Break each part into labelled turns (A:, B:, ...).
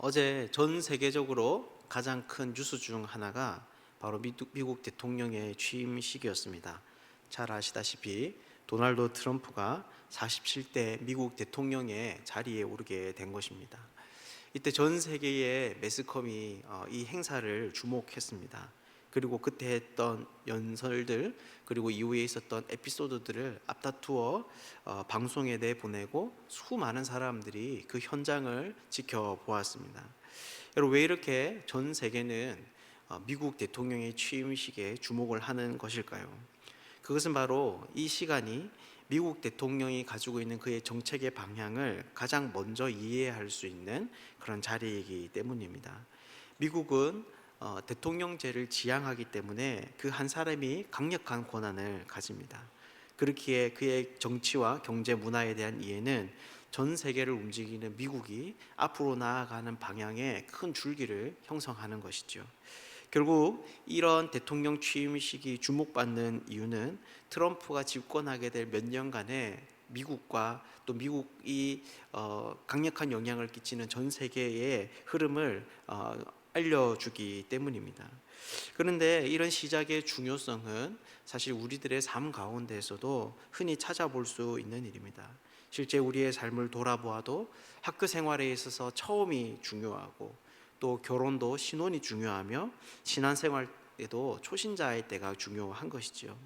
A: 어제 전 세계적으로 가장 큰 뉴스 중 하나가 바로 미국 대통령의 취임식이었습니다. 잘 아시다시피 도널드 트럼프가 47대 미국 대통령의 자리에 오르게 된 것입니다. 이때 전 세계의 매스컴이 이 행사를 주목했습니다. 그리고 그때 했던 연설들, 그리고 이후에 있었던 에피소드들을 앞다투어 방송에 내보내고 수많은 사람들이 그 현장을 지켜보았습니다. 여러분, 왜 이렇게 전 세계는 미국 대통령의 취임식에 주목을 하는 것일까요? 그것은 바로 이 시간이 미국 대통령이 가지고 있는 그의 정책의 방향을 가장 먼저 이해할 수 있는 그런 자리이기 때문입니다. 미국은 대통령제를 지향하기 때문에 그 한 사람이 강력한 권한을 가집니다. 그렇기에 그의 정치와 경제 문화에 대한 이해는 전 세계를 움직이는 미국이 앞으로 나아가는 방향에 큰 줄기를 형성하는 것이죠. 결국 이런 대통령 취임식이 주목받는 이유는 트럼프가 집권하게 될 몇 년간의 미국과 또 미국이 강력한 영향을 끼치는 전 세계의 흐름을 알려주기 때문입니다. 그런데 이런 시작의 중요성은 사실 우리들의 삶 가운데에서도 흔히 찾아볼 수 있는 일입니다. 실제 우리의 삶을 돌아보아도 학교 생활에 있어서 처음이 중요하고, 또 결혼도 신혼이 중요하며, 신앙생활에도 초신자의 때가 중요한 것이죠.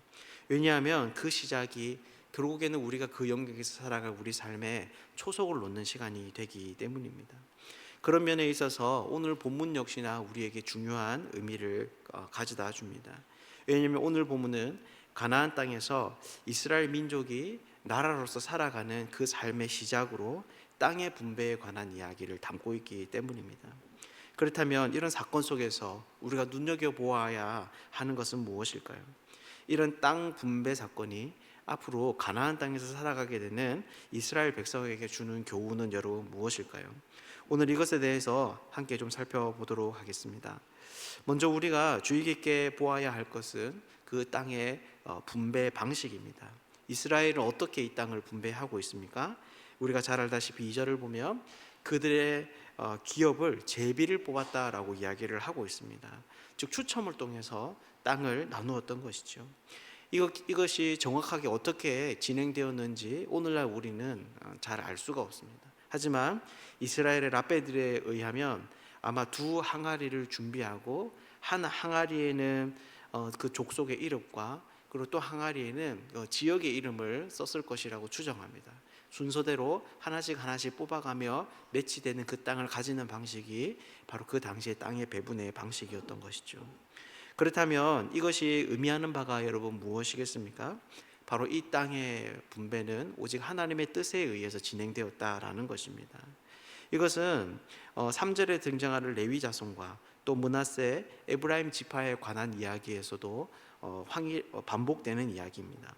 A: 왜냐하면 그 시작이 결국에는 우리가 그 영역에서 살아갈 우리 삶에 초석을 놓는 시간이 되기 때문입니다. 그런 면에 있어서 오늘 본문 역시나 우리에게 중요한 의미를 가져다 줍니다. 왜냐하면 오늘 본문은 가나안 땅에서 이스라엘 민족이 나라로서 살아가는 그 삶의 시작으로 땅의 분배에 관한 이야기를 담고 있기 때문입니다. 그렇다면 이런 사건 속에서 우리가 눈여겨보아야 하는 것은 무엇일까요? 이런 땅 분배 사건이 앞으로 가나안 땅에서 살아가게 되는 이스라엘 백성에게 주는 교훈은 여러분 무엇일까요? 오늘 이것에 대해서 함께 좀 살펴보도록 하겠습니다. 먼저 우리가 주의 깊게 보아야 할 것은 그 땅의 분배 방식입니다. 이스라엘은 어떻게 이 땅을 분배하고 있습니까? 우리가 잘 알다시피 2절을 보면 그들의 기업을 제비를 뽑았다라고 이야기를 하고 있습니다. 즉 추첨을 통해서 땅을 나누었던 것이죠. 이것이 정확하게 어떻게 진행되었는지 오늘날 우리는 잘 알 수가 없습니다. 하지만 이스라엘의 랍베들에 의하면 아마 두 항아리를 준비하고 한 항아리에는 그 족속의 이름과, 그리고 또 항아리에는 지역의 이름을 썼을 것이라고 추정합니다. 순서대로 하나씩 하나씩 뽑아가며 매치되는 그 땅을 가지는 방식이 바로 그 당시의 땅의 배분의 방식이었던 것이죠. 그렇다면 이것이 의미하는 바가 여러분 무엇이겠습니까? 바로 이 땅의 분배는 오직 하나님의 뜻에 의해서 진행되었다라는 것입니다. 이것은 3절에 등장하는 레위 자손과 또 므낫세, 에브라임 지파에 관한 이야기에서도 반복되는 이야기입니다.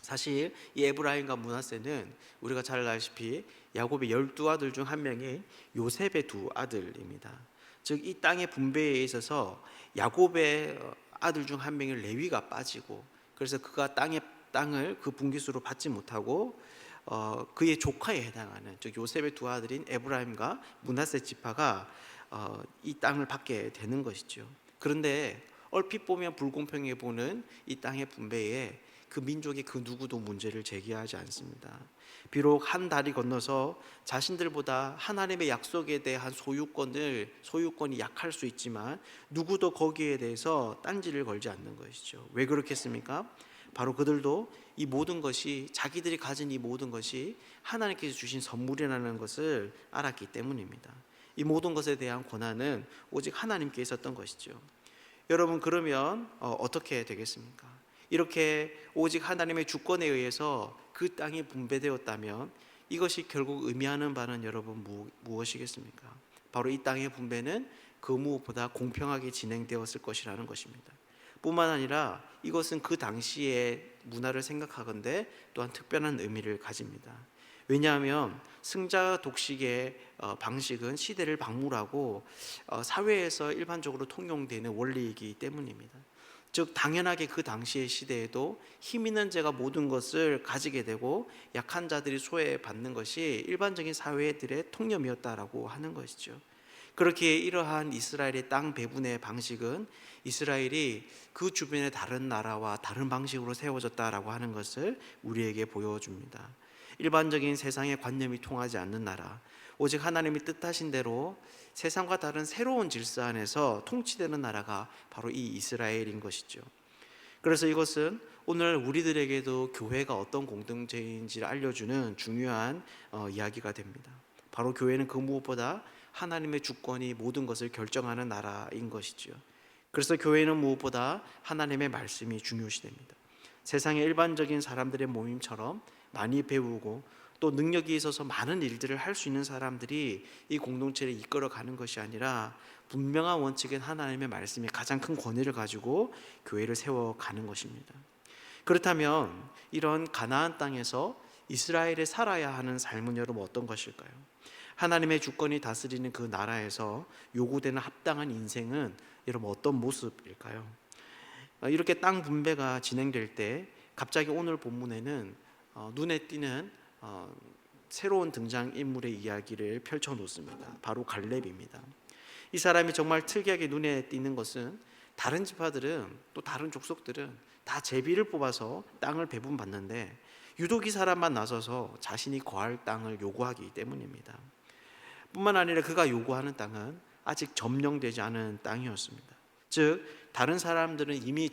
A: 사실 이 에브라임과 므낫세는 우리가 잘 알다시피 야곱의 12아들 중 한 명이 요셉의 두 아들입니다. 즉 이 땅의 분배에 있어서 야곱의 아들 중 한 명이 레위가 빠지고, 그래서 그가 땅을 그 분기수로 받지 못하고 그의 조카에 해당하는, 즉 요셉의 두 아들인 에브라임과 므낫세 지파가 이 땅을 받게 되는 것이죠. 그런데 얼핏 보면 불공평해 보는 이 땅의 분배에 그 민족이 그 누구도 문제를 제기하지 않습니다. 비록 한 다리 건너서 자신들보다 하나님의 약속에 대한 소유권이 약할 수 있지만 누구도 거기에 대해서 딴지를 걸지 않는 것이죠. 왜 그렇겠습니까? 바로 그들도 이 모든 것이, 자기들이 가진 이 모든 것이 하나님께서 주신 선물이라는 것을 알았기 때문입니다. 이 모든 것에 대한 권한은 오직 하나님께 있었던 것이죠. 여러분, 그러면 어떻게 되겠습니까? 이렇게 오직 하나님의 주권에 의해서 그 땅이 분배되었다면 이것이 결국 의미하는 바는 여러분 무엇이겠습니까? 바로 이 땅의 분배는 그 무엇보다 공평하게 진행되었을 것이라는 것입니다. 뿐만 아니라 이것은 그 당시의 문화를 생각하건대 또한 특별한 의미를 가집니다. 왜냐하면 승자 독식의 방식은 시대를 박물하고 사회에서 일반적으로 통용되는 원리이기 때문입니다. 즉 당연하게 그 당시의 시대에도 힘 있는 자가 모든 것을 가지게 되고 약한 자들이 소외받는 것이 일반적인 사회들의 통념이었다라고 하는 것이죠. 그렇게 이러한 이스라엘의 땅 배분의 방식은 이스라엘이 그 주변의 다른 나라와 다른 방식으로 세워졌다라고 하는 것을 우리에게 보여줍니다. 일반적인 세상의 관념이 통하지 않는 나라, 오직 하나님이 뜻하신 대로 세상과 다른 새로운 질서 안에서 통치되는 나라가 바로 이 이스라엘인 것이죠. 그래서 이것은 오늘 우리들에게도 교회가 어떤 공동체인지를 알려주는 중요한 이야기가 됩니다. 바로 교회는 그 무엇보다 하나님의 주권이 모든 것을 결정하는 나라인 것이죠. 그래서 교회는 무엇보다 하나님의 말씀이 중요시됩니다. 세상의 일반적인 사람들의 모임처럼 많이 배우고 또 능력이 있어서 많은 일들을 할 수 있는 사람들이 이 공동체를 이끌어가는 것이 아니라 분명한 원칙인 하나님의 말씀이 가장 큰 권위를 가지고 교회를 세워가는 것입니다. 그렇다면 이런 가나안 땅에서 이스라엘에 살아야 하는 삶은 여러분 어떤 것일까요? 하나님의 주권이 다스리는 그 나라에서 요구되는 합당한 인생은 여러분 어떤 모습일까요? 이렇게 땅 분배가 진행될 때 갑자기 오늘 본문에는 눈에 띄는 새로운 등장인물의 이야기를 펼쳐놓습니다. 바로 갈렙입니다. 이 사람이 정말 특이하게 눈에 띄는 것은 다른 지파들은 또 다른 족속들은 다 제비를 뽑아서 땅을 배분받는데 유독 이 사람만 나서서 자신이 거할 땅을 요구하기 때문입니다. 뿐만 아니라 그가 요구하는 땅은 아직 점령되지 않은 땅이었습니다. 즉 다른 사람들은 이미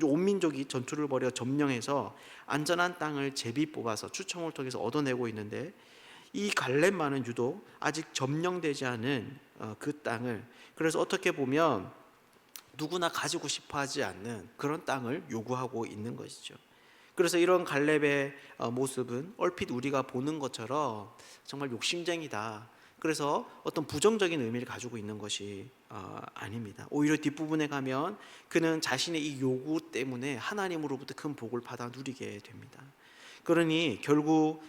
A: 온 민족이 전투를 벌여 점령해서 안전한 땅을 제비 뽑아서 추첨을 통해서 얻어내고 있는데 이 갈렙만은 유독 아직 점령되지 않은 그 땅을, 그래서 어떻게 보면 누구나 가지고 싶어하지 않는 그런 땅을 요구하고 있는 것이죠. 그래서 이런 갈렙의 모습은 얼핏 우리가 보는 것처럼 정말 욕심쟁이다, 그래서 어떤 부정적인 의미를 가지고 있는 것이 아닙니다. 오히려 뒷부분에 가면 그는 자신의 이 요구 때문에 하나님으로부터 큰 복을 받아 누리게 됩니다. 그러니 결국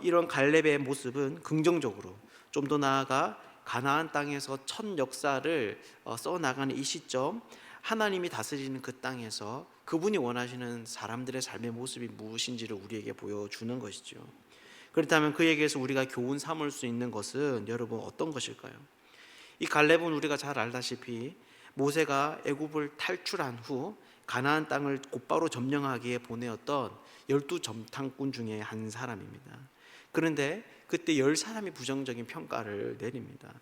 A: 이런 갈렙의 모습은 긍정적으로, 좀 더 나아가 가나안 땅에서 첫 역사를 써나가는 이 시점, 하나님이 다스리는 그 땅에서 그분이 원하시는 사람들의 삶의 모습이 무엇인지를 우리에게 보여주는 것이죠. 그렇다면 그에게서 우리가 교훈 삼을 수 있는 것은 여러분 어떤 것일까요? 이 갈렙은 우리가 잘 알다시피 모세가 애굽을 탈출한 후 가나안 땅을 곧바로 점령하기에 보내었던 12점탕꾼 중에 한 사람입니다. 그런데 그때 10사람이 부정적인 평가를 내립니다.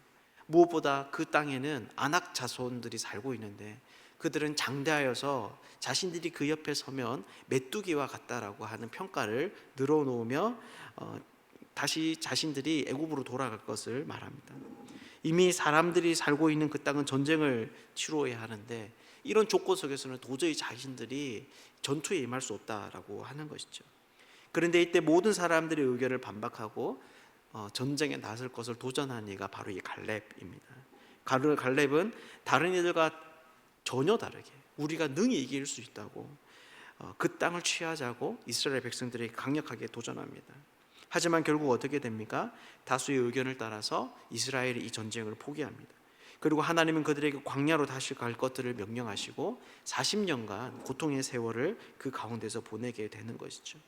A: 무엇보다 그 땅에는 아낙 자손들이 살고 있는데 그들은 장대하여서 자신들이 그 옆에 서면 메뚜기와 같다라고 하는 평가를 늘어놓으며 다시 자신들이 애굽으로 돌아갈 것을 말합니다. 이미 사람들이 살고 있는 그 땅은 전쟁을 치루어야 하는데 이런 조건 속에서는 도저히 자신들이 전투에 임할 수 없다라고 하는 것이죠. 그런데 이때 모든 사람들의 의견을 반박하고 전쟁에 나설 것을 도전한 이가 바로 이 갈렙입니다. 갈렙은 다른 이들과 전혀 다르게 우리가 능히 이길 수 있다고 그 땅을 취하자고 이스라엘 백성들에게 강력하게 도전합니다. 하지만 결국 어떻게 됩니까? 다수의 의견을 따라서 이스라엘이 이 전쟁을 포기합니다. 그리고 하나님은 그들에게 광야로 다시 갈 것들을 명령하시고 40년간 고통의 세월을 그 가운데서 보내게 되는 것이죠.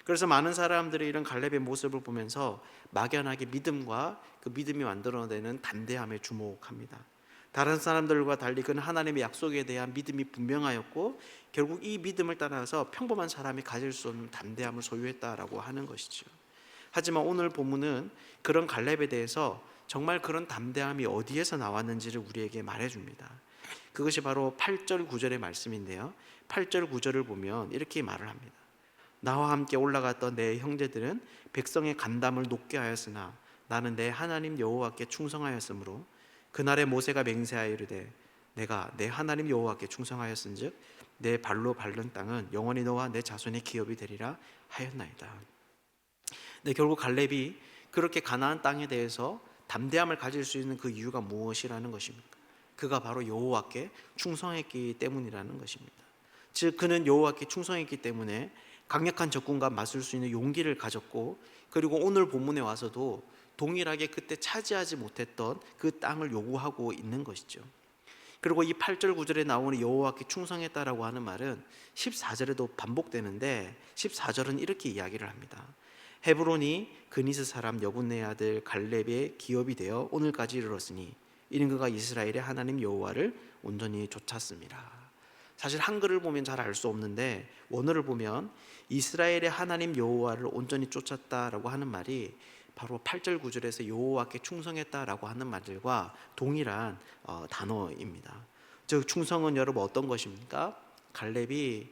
A: 그래서 많은 사람들이 이런 갈렙의 모습을 보면서 막연하게 믿음과 그 믿음이 만들어내는 담대함에 주목합니다. 다른 사람들과 달리 그는 하나님의 약속에 대한 믿음이 분명하였고 결국 이 믿음을 따라서 평범한 사람이 가질 수 없는 담대함을 소유했다라고 하는 것이죠. 하지만 오늘 본문은 그런 갈렙에 대해서 정말 그런 담대함이 어디에서 나왔는지를 우리에게 말해줍니다. 그것이 바로 8절 9절의 말씀인데요, 8절 9절을 보면 이렇게 말을 합니다. 나와 함께 올라갔던 내 형제들은 백성의 간담을 높게 하였으나 나는 내 하나님 여호와께 충성하였으므로 그날에 모세가 맹세하여 이르되 내가 내 하나님 여호와께 충성하였은즉 내 발로 밟는 땅은 영원히 너와 내 자손의 기업이 되리라 하였나이다. 네, 결국 갈렙이 그렇게 가나안 땅에 대해서 담대함을 가질 수 있는 그 이유가 무엇이라는 것입니까? 그가 바로 여호와께 충성했기 때문이라는 것입니다. 즉 그는 여호와께 충성했기 때문에 강력한 적군과 맞설 수 있는 용기를 가졌고, 그리고 오늘 본문에 와서도 동일하게 그때 차지하지 못했던 그 땅을 요구하고 있는 것이죠. 그리고 이 8절 9절에 나오는 여호와께 충성했다라고 하는 말은 14절에도 반복되는데 14절은 이렇게 이야기를 합니다. 헤브론이 그니스 사람 여분네 아들 갈렙의 기업이 되어 오늘까지 이르렀으니 이는 그가 이스라엘의 하나님 여호와를 온전히 좇았습니다. 사실 한글을 보면 잘 알 수 없는데 원어를 보면 이스라엘의 하나님 여호와를 온전히 쫓았다라고 하는 말이 바로 8절 9절에서 여호와께 충성했다라고 하는 말들과 동일한 단어입니다. 즉 충성은 여러분 어떤 것입니까? 갈렙이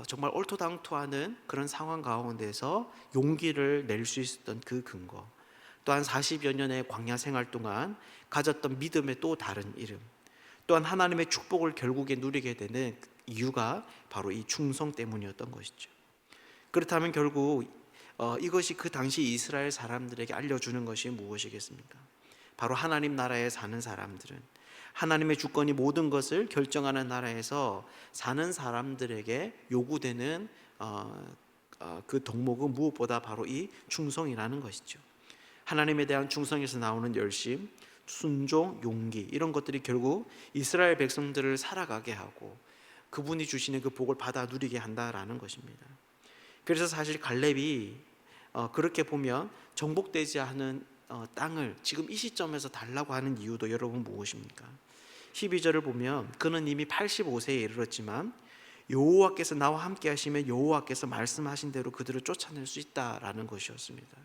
A: 정말 얼토당토하는 그런 상황 가운데서 용기를 낼 수 있었던 그 근거, 또한 40여 년의 광야 생활 동안 가졌던 믿음의 또 다른 이름, 또한 하나님의 축복을 결국에 누리게 되는 이유가 바로 이 충성 때문이었던 것이죠. 그렇다면 결국 이것이 그 당시 이스라엘 사람들에게 알려주는 것이 무엇이겠습니까? 바로 하나님 나라에 사는 사람들은, 하나님의 주권이 모든 것을 결정하는 나라에서 사는 사람들에게 요구되는 그 덕목은 무엇보다 바로 이 충성이라는 것이죠. 하나님에 대한 충성에서 나오는 열심, 순종, 용기, 이런 것들이 결국 이스라엘 백성들을 살아가게 하고 그분이 주시는 그 복을 받아 누리게 한다라는 것입니다. 그래서 사실 갈렙이 그렇게 보면 정복되지 않은 땅을 지금 이 시점에서 달라고 하는 이유도 여러분 무엇입니까? 12절을 보면 그는 이미 85세에 이르렀지만 여호와께서 나와 함께 하시면 여호와께서 말씀하신 대로 그들을 쫓아낼 수 있다라는 것이었습니다.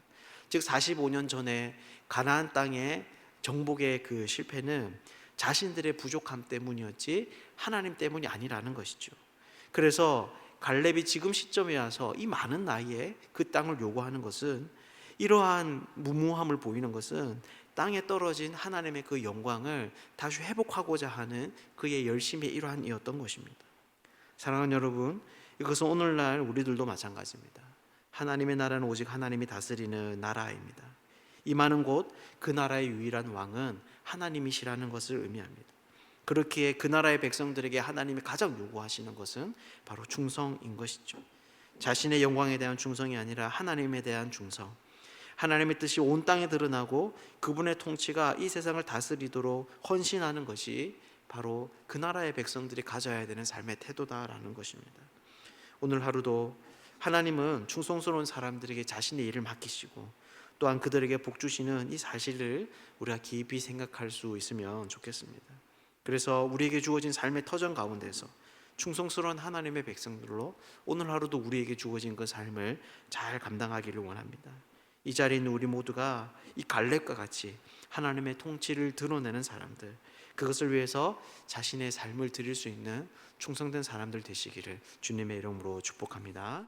A: 즉 45년 전에 가나안 땅의 정복의 그 실패는 자신들의 부족함 때문이었지 하나님 때문이 아니라는 것이죠. 그래서 갈렙이 지금 시점에 와서 이 많은 나이에 그 땅을 요구하는 것은, 이러한 무모함을 보이는 것은 땅에 떨어진 하나님의 그 영광을 다시 회복하고자 하는 그의 열심의 일환이었던 것입니다. 사랑하는 여러분, 이것은 오늘날 우리들도 마찬가지입니다. 하나님의 나라는 오직 하나님이 다스리는 나라입니다. 임하는 곳 그 나라의 유일한 왕은 하나님이시라는 것을 의미합니다. 그렇기에 그 나라의 백성들에게 하나님이 가장 요구하시는 것은 바로 충성인 것이죠. 자신의 영광에 대한 충성이 아니라 하나님에 대한 충성, 하나님의 뜻이 온 땅에 드러나고 그분의 통치가 이 세상을 다스리도록 헌신하는 것이 바로 그 나라의 백성들이 가져야 되는 삶의 태도다라는 것입니다. 오늘 하루도 하나님은 충성스러운 사람들에게 자신의 일을 맡기시고 또한 그들에게 복 주시는 이 사실을 우리가 깊이 생각할 수 있으면 좋겠습니다. 그래서 우리에게 주어진 삶의 터전 가운데서 충성스러운 하나님의 백성들로 오늘 하루도 우리에게 주어진 그 삶을 잘 감당하기를 원합니다. 이 자리에 있는 우리 모두가 이 갈렙과 같이 하나님의 통치를 드러내는 사람들, 그것을 위해서 자신의 삶을 드릴 수 있는 충성된 사람들 되시기를 주님의 이름으로 축복합니다.